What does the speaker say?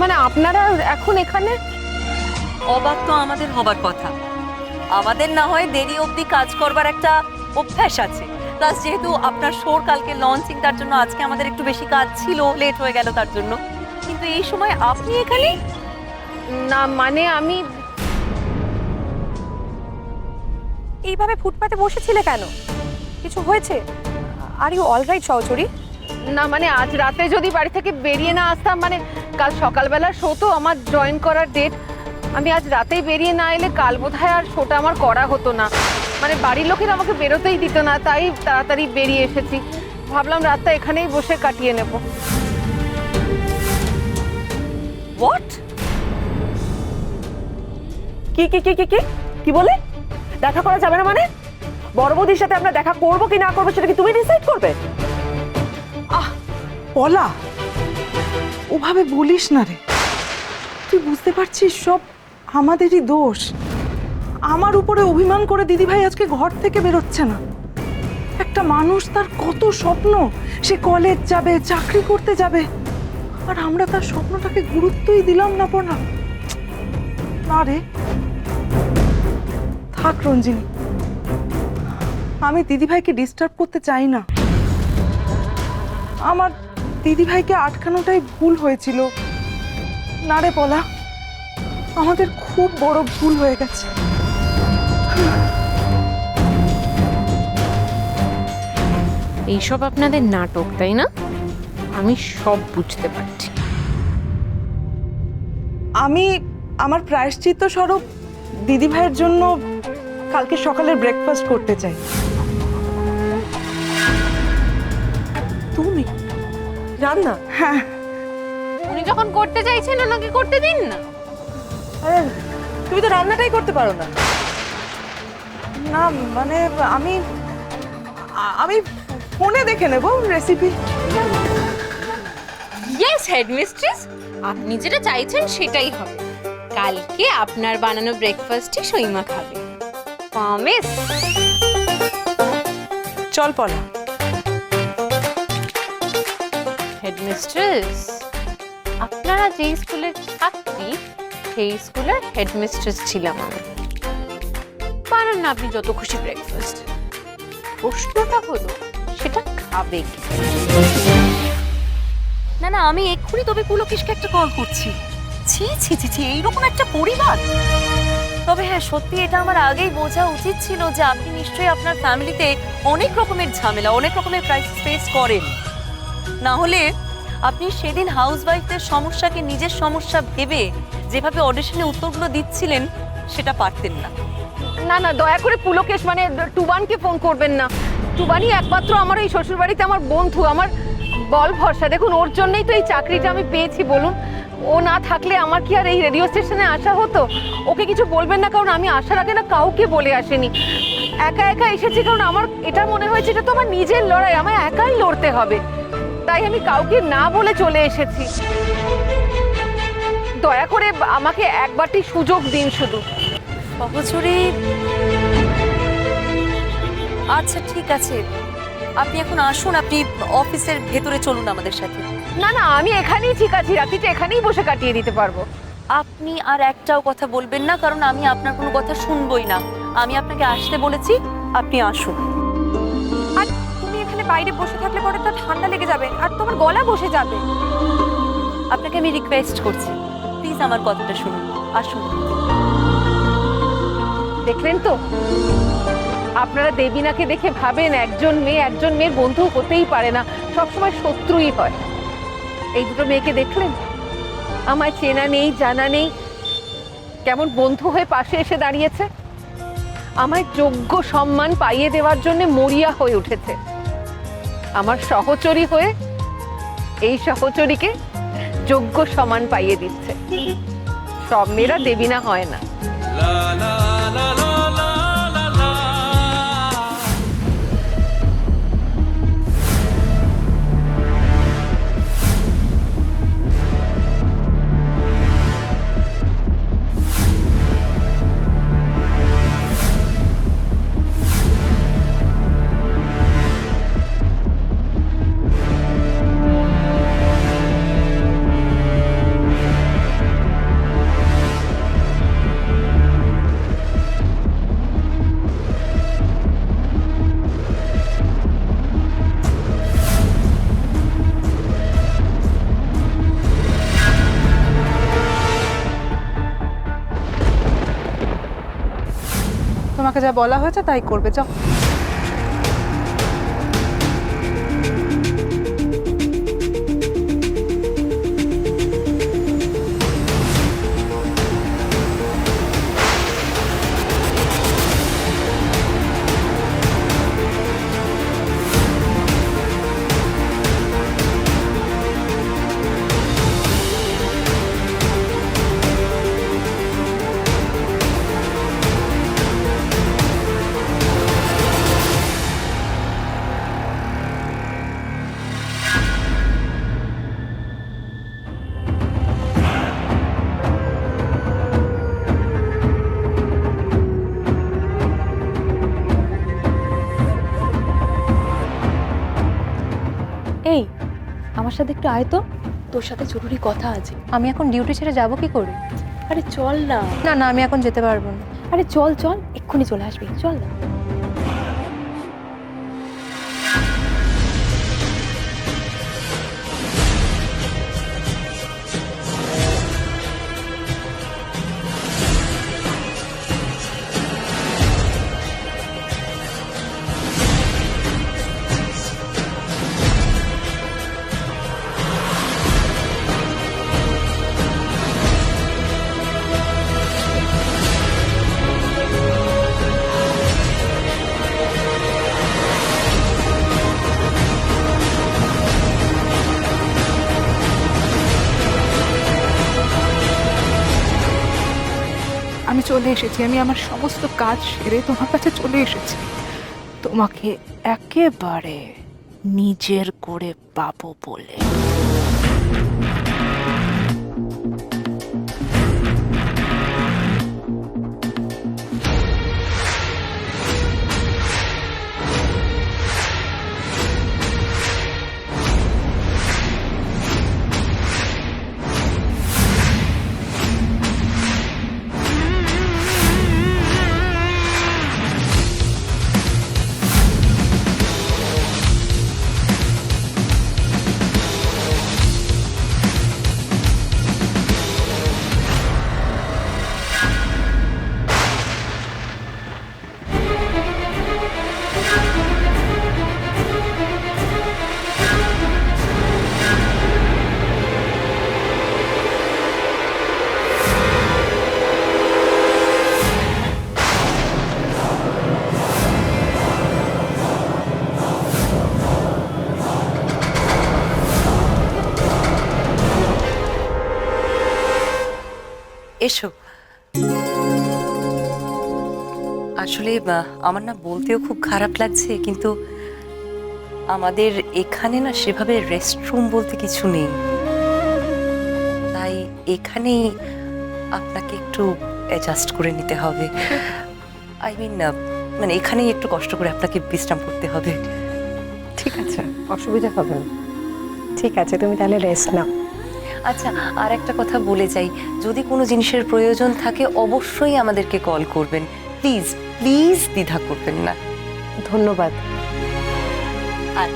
মানে আপনারা এখন এখানে? অবাক তো আমাদের হবার কথা। আমাদের না হয় দেরি অবধি কাজ করবার একটা অভ্যাস আছে, প্লাস যেহেতু আপনার শোর কালকে লঞ্চিং, তার জন্য আজকে আমাদের একটু বেশি কাজ ছিল, লেট হয়ে গেল তার জন্য। কিন্তু এই সময় আপনি এখানে? না মানে আমি এইভাবে ফুটপাতে বসেছিলে কেন? কিছু হয়েছে? আর ইউ অলরাইট সহচরী? না মানে আজ রাতে যদি বাড়ি থেকে বেরিয়ে না আসতাম, মানে কাল সকালবেলা শো তো আমার জয়েন করার ডেট, আমি আজ রাতেই বেরিয়ে না এলে কাল বোধহয় আর শোটা আমার করা হতো না। মানে বাড়ির লোকেরা আমাকে বেরোতেই দিত না, তাই তাড়াতাড়ি বেরিয়ে এসেছি। ভাবলাম রাতটা এখানেই বসে কাটিয়ে নেব। হোয়াট? কি কি কি কি কি কি বলে? দেখা করা যাবে না মানে? বড় বৌদির সাথে আমরা দেখা করবো কি না করবো সেটা কি তুমি ডিসাইড করবে? পলা, ওভাবে বলিস না রে। তুই বুঝতে পারছিস সব আমাদেরই দোষ। আমার উপরে অভিমান করে দিদিভাই আজকে ঘর থেকে বেরোচ্ছে না। একটা মানুষ, তার কত স্বপ্ন, সে কলেজ যাবে, চাকরি করতে যাবে, আর আমরা তার স্বপ্নটাকে গুরুত্বই দিলাম না। পড়া না রে, থাক রঞ্জিনী, আমি দিদিভাইকে ডিস্টার্ব করতে চাই না। আমার দিদিভাইকে আটকানোটাই ভুল হয়েছিল। না রে পলা, আমাদের খুব বড় ভুল হয়ে গেছে। এইসব আপনাদের নাটক, তাই না? আমি সব বুঝতে পারছি। আমি আমার প্রায়শ্চিত্ত স্বরূপ দিদিভাইয়ের জন্য কালকে সকালের ব্রেকফাস্ট করতে চাই। তুমি রান্না? হ্যাঁ। উনি যখন করতে চাইছেন ওনাকে করতে দিন না। আরে তুমি তো রান্নাটাই করতে পারো না। না মানে আমি আমি ফোনে দেখে নেব রেসিপি। ইয়েস হেডমিস্ট্রেস, আপনি যেটা চাইছেন সেটাই হবে। কালকে আপনার বানানো ব্রেকফাস্টই সইমা খাবে। প্রমিস? চল পলা। হেডমিস্ট্রেস, আপনারা যেই স্কুলের ছাত্রী সেই স্কুলের হেডমিস্ট্রেস ছিলাম আমি। বানান না আপনি যত খুশি ব্রেকফাস্ট। প্রশ্নটা হলো সেটা খাবে কি? না না, আমি এক্ষুনি তবে পুলকেশকে একটা কল করছি। ছি ছি ছি ছি, এইরকম একটা পরিবার। তবে হ্যাঁ, সত্যি এটা আমার আগেই বোঝা উচিত ছিল যে আপনি নিশ্চয়ই আপনার ফ্যামিলিতে অনেক রকমের ঝামেলা, অনেক রকমের ক্রাইসিস ফেস করেন। না হলে আপনি সেদিন হাউসওয়াইফদের সমস্যাকে নিজের সমস্যা ভেবে যেভাবে অডিশনে উত্তরগুলো দিচ্ছিলেন সেটা পারতেন না। না না, দয়া করে পুলকেশ মানে টুবানকে ফোন করবেন না। টুবানই একমাত্র আমার এই শ্বশুরবাড়িতে আমার বন্ধু, আমার বল ভরসা। দেখুন, ওর জন্যই তো এই চাকরিটা আমি পেয়েছি। বলুন, ও না থাকলে আমার কি আর এই রেডিও স্টেশনে আসা হতো? ওকে কিছু বলবেন না, কারণ আমি আসার আগে না কাউকে বলে আসিনি। একা একা এসেছি, কারণ আমার এটা মনে হয়েছে এটা তো আমার নিজের লড়াই, আমায় একাই লড়তে হবে। তাই আমি কাউকে না বলে চলে এসেছি। দয়া করে আমাকে একবারটি সুযোগ দিন শুধু। সহচরী, আচ্ছা ঠিক আছে, আপনি এখন আসুন, আপনি অফিসের ভেতরে চলুন আমাদের সাথে। না না, আমি এখানেই ঠিক আছি, রাত্রিটা এখানেই বসে কাটিয়ে দিতে পারবো। আপনি আর একটাও কথা বলবেন না, কারণ আমি আপনার কোনো কথা শুনবই না। আমি আপনাকে আসতে বলেছি, আপনি আসুন। আর তুমি এখানে বাইরে বসে থাকলে পরে তো ঠান্ডা লেগে যাবে আর তোমার গলা বসে যাবে। আপনাকে আমি রিকোয়েস্ট করছি, প্লিজ আমার কথাটা শুনুন, আসুন। দেখলেন তো, আপনারা দেবিনাকে দেখে ভাবেন একজন মেয়ের বন্ধু হতেই পারে না, সবসময় শত্রুই হয়। এই দুটো মেয়েকে দেখলেন, আমায় চেনা নেই জানা নেই, কেমন বন্ধু হয়ে পাশে এসে দাঁড়িয়েছে। আমায় যোগ্য সম্মান পাইয়ে দেওয়ার জন্য মরিয়া হয়ে উঠেছে। আমার সহচরী হয়ে এই সহচরীকে যোগ্য সম্মান পাইয়ে দিচ্ছে। সব মেয়েরা দেবিনা হয় না। তোমাকে যা বলা হয়েছে তাই করবে, যাও। এই আমার সাথে একটু আয় তো, তোর সাথে জরুরি কথা আছে। আমি এখন ডিউটি ছেড়ে যাব কি করে? আরে চল না। না না, আমি এখন যেতে পারবো না। আরে চল চল, এক্ষুনি চলে আসবি, চল না। আমি চলে এসেছি, আমি আমার সমস্ত কাজ সেরে তোমার কাছে চলে এসেছি। তোমাকে একেবারে নিজের করে পাবো বলে। এসো। আসলে আমার না বলতেও খুব খারাপ লাগছে, কিন্তু আমাদের এখানে না সেভাবে রেস্টরুম বলতে কিছু নেই, তাই এখানেই আপনাকে একটু অ্যাডজাস্ট করে নিতে হবে। আই মিন মানে এখানেই একটু কষ্ট করে আপনাকে বিশ্রাম করতে হবে। ঠিক আছে, অসুবিধা হবে না। ঠিক আছে, তুমি তাহলে রেস্ট নাও। আচ্ছা, আর একটা কথা বলে যাই, যদি কোনো জিনিসের প্রয়োজন থাকে অবশ্যই আমাদেরকে কল করবেন, প্লিজ প্লিজ দ্বিধা করবেন না। ধন্যবাদ। আর